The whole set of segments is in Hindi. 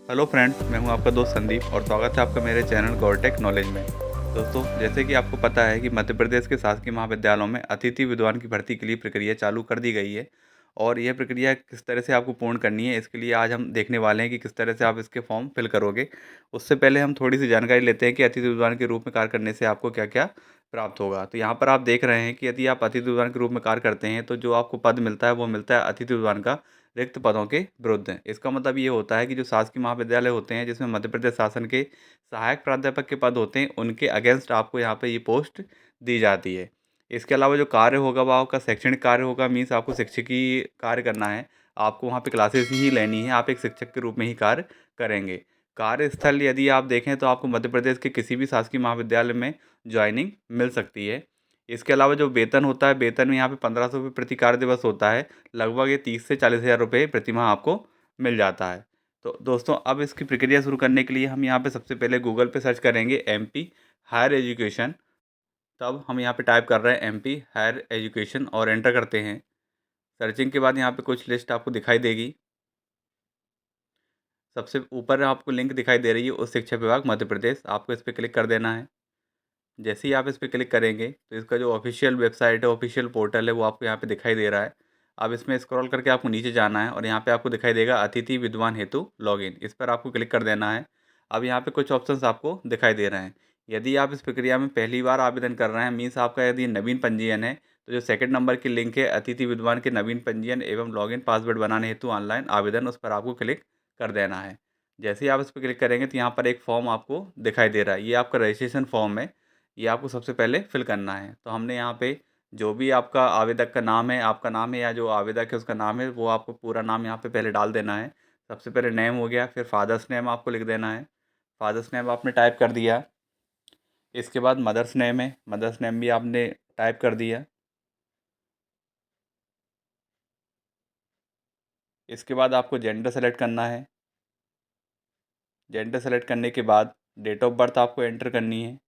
हेलो फ्रेंड्स, मैं हूं आपका दोस्त संदीप और स्वागत है आपका मेरे चैनल गौरटेक नॉलेज में। दोस्तों, जैसे कि आपको पता है कि मध्य प्रदेश के शासकीय महाविद्यालयों में अतिथि विद्वान की भर्ती के लिए प्रक्रिया चालू कर दी गई है और यह प्रक्रिया किस तरह से आपको पूर्ण करनी है, इसके लिए आज हम देखने वाले हैं कि किस तरह से आप इसके फॉर्म फिल करोगे। उससे पहले हम थोड़ी सी जानकारी लेते हैं कि अतिथि विद्वान के रूप में कार्य करने से आपको क्या-क्या प्राप्त होगा। तो यहाँ पर आप देख रहे हैं कि यदि आप अतिथि विद्वान के रूप में कार्य करते हैं, तो जो आपको पद मिलता है, वो मिलता है अतिथि विद्वान का रिक्त पदों के विरुद्ध हैं। इसका मतलब ये होता है कि जो शासकीय महाविद्यालय होते हैं, जिसमें मध्य प्रदेश शासन के सहायक प्राध्यापक के पद होते हैं, उनके अगेंस्ट आपको यहाँ पे ये पोस्ट दी जाती है। इसके अलावा जो कार्य होगा वो आपका शैक्षणिक कार्य होगा, मीन्स आपको शिक्षकीय कार्य करना है। आपको वहाँ पे क्लासेस ही लेनी है, आप एक शिक्षक के रूप में ही कार्य करेंगे। कार्यस्थल यदि आप देखें तो आपको मध्य प्रदेश के किसी भी शासकीय महाविद्यालय में जॉइनिंग मिल सकती है। इसके अलावा जो वेतन होता है, वेतन में यहाँ पे 1500 रुपये प्रति कार्य दिवस होता है। लगभग ये 30 से 40,000 रुपये प्रति माह आपको मिल जाता है। तो दोस्तों, अब इसकी प्रक्रिया शुरू करने के लिए हम यहाँ पे सबसे पहले गूगल पे सर्च करेंगे एमपी हायर एजुकेशन। तब हम यहाँ पे टाइप कर रहे हैं एमपी हायर एजुकेशन और एंटर करते हैं। सर्चिंग के बाद यहाँ पे कुछ लिस्ट आपको दिखाई देगी। सबसे ऊपर आपको लिंक दिखाई दे रही है उच्च शिक्षा विभाग मध्य प्रदेश, आपको इस पर क्लिक कर देना है। जैसे ही आप इस पे क्लिक करेंगे तो इसका जो ऑफिशियल वेबसाइट है, ऑफिशियल पोर्टल है, वो आपको यहाँ पे दिखाई दे रहा है। अब इसमें स्क्रॉल करके आपको नीचे जाना है और यहाँ पे आपको दिखाई देगा अतिथि विद्वान हेतु लॉगिन, इस पर आपको क्लिक कर देना है। अब यहाँ पे कुछ ऑप्शंस आपको दिखाई दे रहे हैं। यदि आप इस प्रक्रिया में पहली बार आवेदन कर रहे हैं, मीन्स आपका यदि नवीन पंजीयन है, तो जो सेकंड नंबर की लिंक है अतिथि विद्वान के नवीन पंजीयन एवं लॉगिन पासवर्ड बनाने हेतु ऑनलाइन आवेदन, उस पर आपको क्लिक कर देना है। जैसे ही आप इस पर क्लिक करेंगे तो यहाँ पर एक फॉर्म आपको दिखाई दे रहा है, ये आपका रजिस्ट्रेशन फॉर्म है। ये आपको सबसे पहले फिल करना है। तो हमने यहाँ पे जो भी आपका आवेदक का नाम है, आपका नाम है या जो आवेदक है उसका नाम है, वो आपको पूरा नाम यहाँ पे पहले डाल देना है। सबसे पहले नेम हो गया, फिर फादर्स नेम आपको लिख देना है। फादर्स नेम आपने टाइप कर दिया। इसके बाद मदर्स नेम है, मदर्स नेम भी आपने टाइप कर दिया। इसके बाद आपको जेंडर सेलेक्ट करना है। जेंडर सेलेक्ट करने के बाद डेट ऑफ बर्थ आपको एंटर करनी है।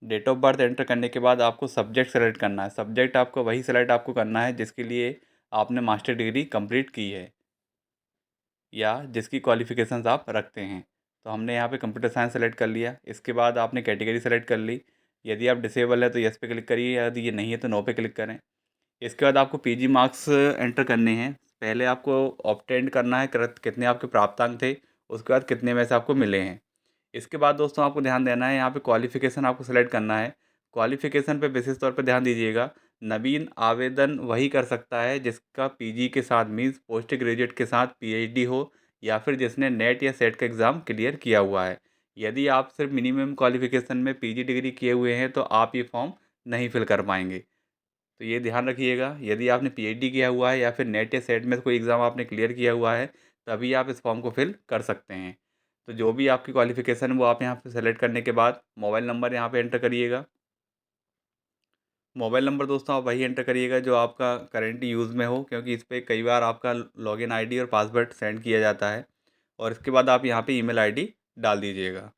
डेट ऑफ बर्थ एंटर करने के बाद आपको सब्जेक्ट सेलेक्ट करना है। सब्जेक्ट आपको वही सेलेक्ट आपको करना है जिसके लिए आपने मास्टर डिग्री कंप्लीट की है या जिसकी क्वालिफ़िकेशंस आप रखते हैं। तो हमने यहाँ पे कंप्यूटर साइंस सेलेक्ट कर लिया। इसके बाद आपने कैटेगरी सेलेक्ट कर ली। यदि आप डिसेबल है तो येस पे क्लिक करिए, यदि ये नहीं है तो नो पे क्लिक करें। इसके बाद आपको पीजी मार्क्स एंटर करने हैं। पहले आपको ऑब्टेंड करना है कितने आपके प्राप्तांक थे, उसके बाद कितने में से आपको मिले हैं। इसके बाद दोस्तों आपको ध्यान देना है, यहाँ पे क्वालिफ़िकेशन आपको सेलेक्ट करना है। क्वालिफ़िकेशन पे विशेष तौर पे ध्यान दीजिएगा। नवीन आवेदन वही कर सकता है जिसका पीजी के साथ, मीन्स पोस्ट ग्रेजुएट के साथ पीएचडी हो या फिर जिसने नेट या सेट का एग्ज़ाम क्लियर किया हुआ है। यदि आप सिर्फ मिनिमम क्वालिफ़िकेशन में पीजी डिग्री किए हुए हैं तो आप ये फॉर्म नहीं फिल कर पाएंगे। तो ये ध्यान रखिएगा, यदि आपने पीएचडी किया हुआ है या फिर नेट या सेट में से कोई एग्ज़ाम आपने क्लियर किया हुआ है, तभी आप इस फॉर्म को फिल कर सकते हैं। तो जो भी आपकी क्वालिफ़िकेशन है वो आप यहाँ पे सेलेक्ट करने के बाद मोबाइल नंबर यहाँ पे एंटर करिएगा। मोबाइल नंबर दोस्तों आप वही एंटर करिएगा जो आपका करंट यूज़ में हो, क्योंकि इस पे कई बार आपका लॉगिन आईडी और पासवर्ड सेंड किया जाता है। और इसके बाद आप यहाँ पे ईमेल आईडी डाल दीजिएगा।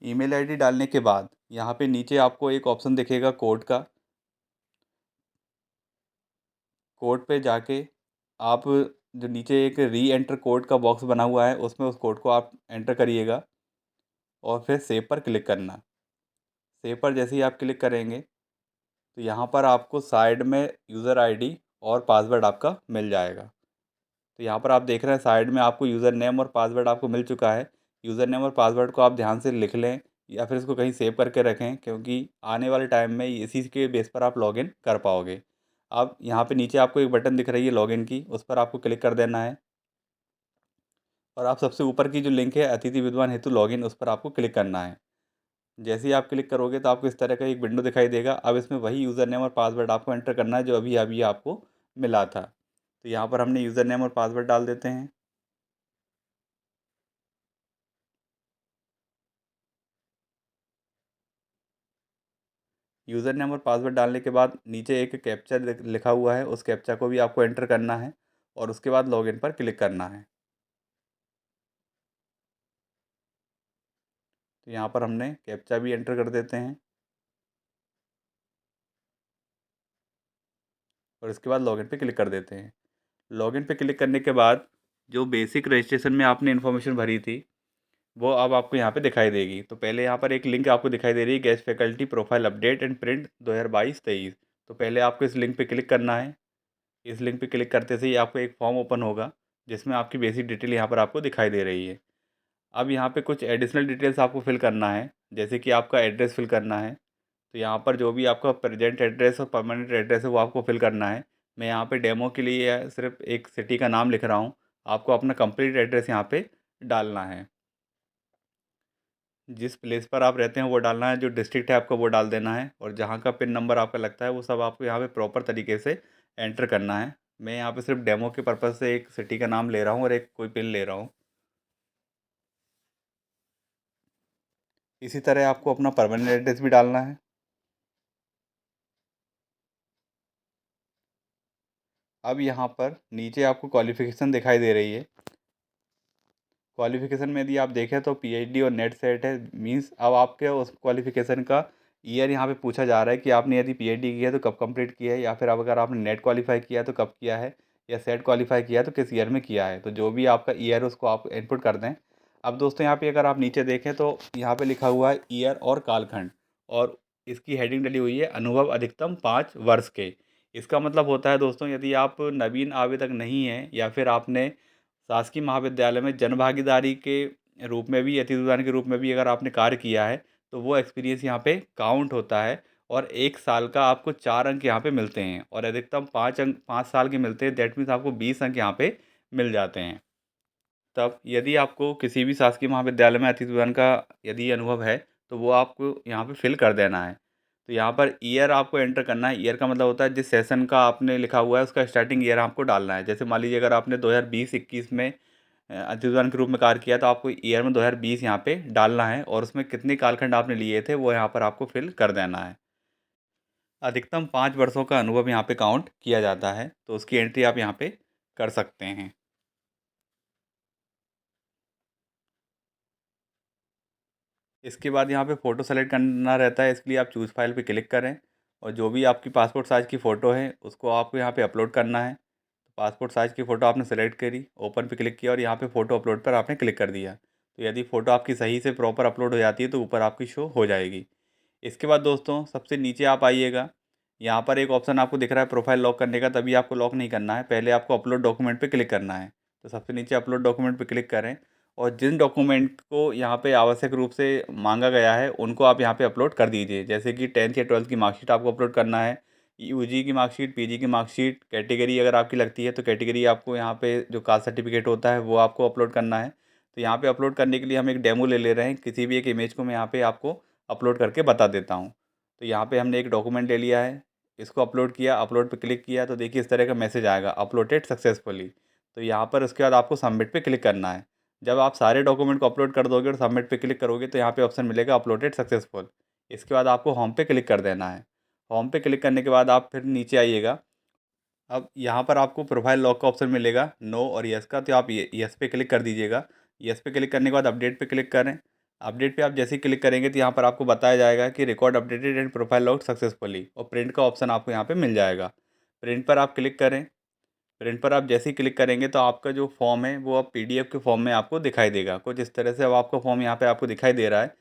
ईमेल आईडी डालने के बाद यहाँ पे नीचे आपको एक ऑप्शन दिखेगा कोड का। कोड पे जाके आप जो नीचे एक री एंटर कोड का बॉक्स बना हुआ है, उसमें उस कोड को आप एंटर करिएगा और फिर सेव पर क्लिक करना। सेव पर जैसे ही आप क्लिक करेंगे तो यहाँ पर आपको साइड में यूज़र आईडी और पासवर्ड आपका मिल जाएगा। तो यहाँ पर आप देख रहे हैं साइड में आपको यूज़र नेम और पासवर्ड आपको मिल चुका है। यूज़र नेम और पासवर्ड को आप ध्यान से लिख लें या फिर इसको कहीं सेव करके रखें, क्योंकि आने वाले टाइम में इसी के बेस पर आप लॉगिन कर पाओगे। अब यहाँ पे नीचे आपको एक बटन दिख रही है लॉगिन की, उस पर आपको क्लिक कर देना है और आप सबसे ऊपर की जो लिंक है अतिथि विद्वान हेतु लॉगिन, उस पर आपको क्लिक करना है। जैसे ही आप क्लिक करोगे तो आपको इस तरह का एक विंडो दिखाई देगा। अब इसमें वही यूज़र नेम और पासवर्ड आपको एंटर करना है जो अभी अभी आपको मिला था। तो यहाँ पर हमने यूज़र नेम और पासवर्ड डाल देते हैं। यूज़र नेम और पासवर्ड डालने के बाद नीचे एक कैप्चा लिखा हुआ है, उस कैप्चा को भी आपको एंटर करना है और उसके बाद लॉगिन पर क्लिक करना है। तो यहाँ पर हमने कैप्चा भी एंटर कर देते हैं और इसके बाद लॉगिन पे क्लिक कर देते हैं। लॉगिन पे क्लिक करने के बाद जो बेसिक रजिस्ट्रेशन में आपने इन्फॉर्मेशन भरी थी, वो अब आपको यहाँ पे दिखाई देगी। तो पहले यहाँ पर एक लिंक आपको दिखाई दे रही है, guest faculty profile update and print 2022-23। तो पहले आपको इस लिंक पे क्लिक करना है। इस लिंक पे क्लिक करते से ही आपको एक फॉर्म ओपन होगा, जिसमें आपकी बेसिक डिटेल यहाँ पर आपको दिखाई दे रही है। अब यहाँ पे कुछ एडिशनल डिटेल्स आपको फिल करना है, जैसे कि आपका एड्रेस फिल करना है। तो यहाँ पर जो भी आपका प्रेजेंट एड्रेस और परमानेंट एड्रेस है वो आपको फिल करना है। मैं यहाँ पे डेमो के लिए सिर्फ एक सिटी का नाम लिख रहा हूँ। आपको अपना कंप्लीट एड्रेस यहाँ पे डालना है। जिस प्लेस पर आप रहते हैं वो डालना है, जो डिस्ट्रिक्ट है आपको वो डाल देना है, और जहाँ का पिन नंबर आपका लगता है वो सब आपको यहाँ पे प्रॉपर तरीके से एंटर करना है। मैं यहाँ पे सिर्फ डेमो के पर्पज़ से एक सिटी का नाम ले रहा हूँ और एक कोई पिन ले रहा हूँ। इसी तरह आपको अपना परमानेंट एड्रेस भी डालना है। अब यहाँ पर नीचे आपको क्वालिफ़िकेशन दिखाई दे रही है। क्वालिफ़िकेशन में यदि आप देखें तो पीएचडी और नेट सेट है, मीन्स अब आपके उस क्वालिफ़िकेशन का ईयर यहाँ पे पूछा जा रहा है कि आपने यदि पीएचडी की है तो कब कंप्लीट किया है, या फिर अब अगर आपने नेट क्वालिफ़ाई किया है तो कब किया है, या सेट क्वालिफ़ाई किया है तो किस ईयर में किया है। तो जो भी आपका ईयर है उसको आप इनपुट कर दें। अब दोस्तों यहाँ पे अगर आप नीचे देखें तो यहाँ पे लिखा हुआ है ईयर और कालखंड, और इसकी हेडिंग डली हुई है अनुभव अधिकतम 5 वर्ष के। इसका मतलब होता है दोस्तों, यदि आप नवीन आवेदक नहीं हैं या फिर आपने शासकीय महाविद्यालय में जनभागीदारी के रूप में भी, अतिथिदान के रूप में भी अगर आपने कार्य किया है, तो वो एक्सपीरियंस यहाँ पे काउंट होता है, और 1 साल का आपको 4 अंक यहाँ पे मिलते हैं, और अधिकतम 5 अंक 5 साल के मिलते हैं। दैट मीन्स आपको 20 अंक यहाँ पे मिल जाते हैं। तब यदि आपको किसी भी शासकीय महाविद्यालय में अतिथि का यदि अनुभव है, तो वो आपको यहाँ पे फिल कर देना है। तो यहाँ पर ईयर आपको एंटर करना है। ईयर का मतलब होता है जिस सेशन का आपने लिखा हुआ है उसका स्टार्टिंग ईयर आपको डालना है। जैसे मान लीजिए अगर आपने 2020-21 में अतिथि के रूप में कार्य किया, तो आपको ईयर में 2020 यहाँ पे डालना है, और उसमें कितने कालखंड आपने लिए थे वो यहाँ पर आपको फिल कर देना है। अधिकतम 5 वर्षों का अनुभव यहाँ पे काउंट किया जाता है, तो उसकी एंट्री आप यहाँ पे कर सकते हैं। इसके बाद यहाँ पे फ़ोटो सेलेक्ट करना रहता है, इसके लिए आप चूज़ फाइल पे क्लिक करें, और जो भी आपकी पासपोर्ट साइज़ की फ़ोटो है उसको आपको यहाँ पे अपलोड करना है। तो पासपोर्ट साइज़ की फ़ोटो आपने सेलेक्ट करी, ओपन पे क्लिक किया, और यहाँ पे फ़ोटो अपलोड पर आपने क्लिक कर दिया। तो यदि फ़ोटो आपकी सही से प्रॉपर अपलोड हो जाती है तो ऊपर आपकी शो हो जाएगी। इसके बाद दोस्तों सबसे नीचे आप आइएगा, यहाँ पर एक ऑप्शन आपको दिख रहा है प्रोफाइल लॉक करने का। तभी आपको लॉक नहीं करना है, पहले आपको अपलोड डॉक्यूमेंट पे क्लिक करना है। तो सबसे नीचे अपलोड डॉक्यूमेंट पे क्लिक करें, और जिन डॉक्यूमेंट को यहाँ पे आवश्यक रूप से मांगा गया है उनको आप यहाँ पे अपलोड कर दीजिए। जैसे कि 10th या 12th की मार्कशीट आपको अपलोड करना है, यूजी की मार्कशीट, पीजी की मार्कशीट, कैटेगरी अगर आपकी लगती है तो कैटेगरी आपको यहाँ पे जो कास्ट सर्टिफिकेट होता है वो आपको अपलोड करना है। तो यहाँ पे अपलोड करने के लिए हम एक डेमो ले ले रहे हैं, किसी भी एक इमेज को मैं यहाँ पे आपको अपलोड करके बता देता हूँ। तो यहाँ पे हमने एक डॉक्यूमेंट ले लिया है, इसको अपलोड किया, अपलोड पे क्लिक किया, तो देखिए इस तरह का मैसेज आएगा, अपलोडेड सक्सेसफुली। तो यहाँ पर उसके बाद आपको सबमिट पे क्लिक करना है। जब आप सारे डॉक्यूमेंट को अपलोड कर दोगे और सबमिट पे क्लिक करोगे तो यहाँ पे ऑप्शन मिलेगा अपलोडेड सक्सेसफुल। इसके बाद आपको होम पे क्लिक कर देना है। होम पे क्लिक करने के बाद आप फिर नीचे आइएगा। अब यहाँ पर आपको प्रोफाइल लॉक का ऑप्शन मिलेगा, नो और यस का, तो आप ये यस पे क्लिक कर दीजिएगा। यस पे क्लिक करने के बाद अपडेट पे क्लिक करें। अपडेट पे आप जैसे ही क्लिक करेंगे तो यहाँ पर आपको बताया जाएगा कि record updated and profile lock successfully, और प्रिंट का ऑप्शन आपको यहाँ पे मिल जाएगा। प्रिंट पर आप क्लिक करें। प्रिंट पर आप जैसे ही क्लिक करेंगे तो आपका जो फॉर्म है वो अब पीडीएफ के फॉर्म में आपको दिखाई देगा। कुछ इस तरह से अब आपका फॉर्म यहाँ पे आपको दिखाई दे रहा है।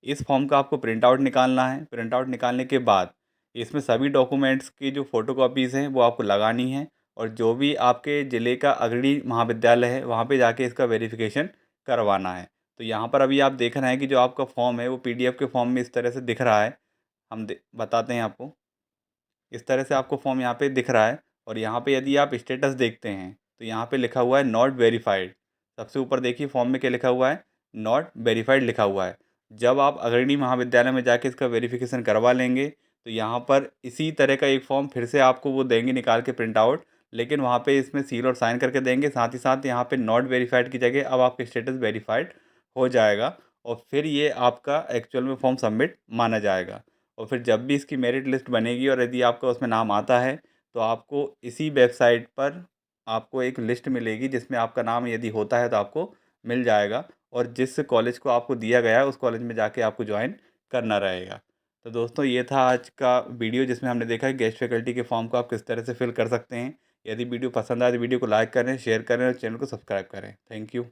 इस फॉर्म का आपको प्रिंट आउट निकालना है। प्रिंट आउट निकालने के बाद इसमें सभी डॉक्यूमेंट्स की जो फ़ोटोकॉपीज़ हैं वो आपको लगानी है, और जो भी आपके ज़िले का अग्रणी महाविद्यालय है वहाँ पे जाके इसका वेरिफिकेशन करवाना है। तो यहाँ पर अभी आप देख रहे हैं कि जो आपका फॉर्म है वो पीडीएफ के फॉर्म में इस तरह से दिख रहा है। हम बताते हैं आपको। इस तरह से आपको फॉर्म यहाँ पे दिख रहा है, और यहाँ पे यदि आप स्टेटस देखते हैं तो यहाँ पे लिखा हुआ है नॉट वेरीफाइड। सबसे ऊपर देखिए फॉर्म में क्या लिखा हुआ है, नॉट वेरीफाइड लिखा हुआ है। जब आप अग्रणी महाविद्यालय में जाके इसका वेरिफिकेशन करवा लेंगे तो यहाँ पर इसी तरह का एक फॉर्म फिर से आपको वो देंगे निकाल के प्रिंट आउट, लेकिन वहाँ पे इसमें सील और साइन करके देंगे। साथ ही साथ यहाँ पे नॉट वेरीफाइड की जगह अब आपका स्टेटस वेरीफाइड हो जाएगा, और फिर ये आपका एक्चुअल में फॉर्म सबमिट माना जाएगा। और फिर जब भी इसकी मेरिट लिस्ट बनेगी और यदि आपका उसमें नाम आता है तो आपको इसी वेबसाइट पर आपको एक लिस्ट मिलेगी, जिसमें आपका नाम यदि होता है तो आपको मिल जाएगा, और जिस कॉलेज को आपको दिया गया है उस कॉलेज में जाके आपको ज्वाइन करना रहेगा। तो दोस्तों ये था आज का वीडियो, जिसमें हमने देखा है गेस्ट फैकल्टी के फॉर्म को आप किस तरह से फिल कर सकते हैं। यदि वीडियो पसंद आए तो वीडियो को लाइक करें, शेयर करें और चैनल को सब्सक्राइब करें। Thank you.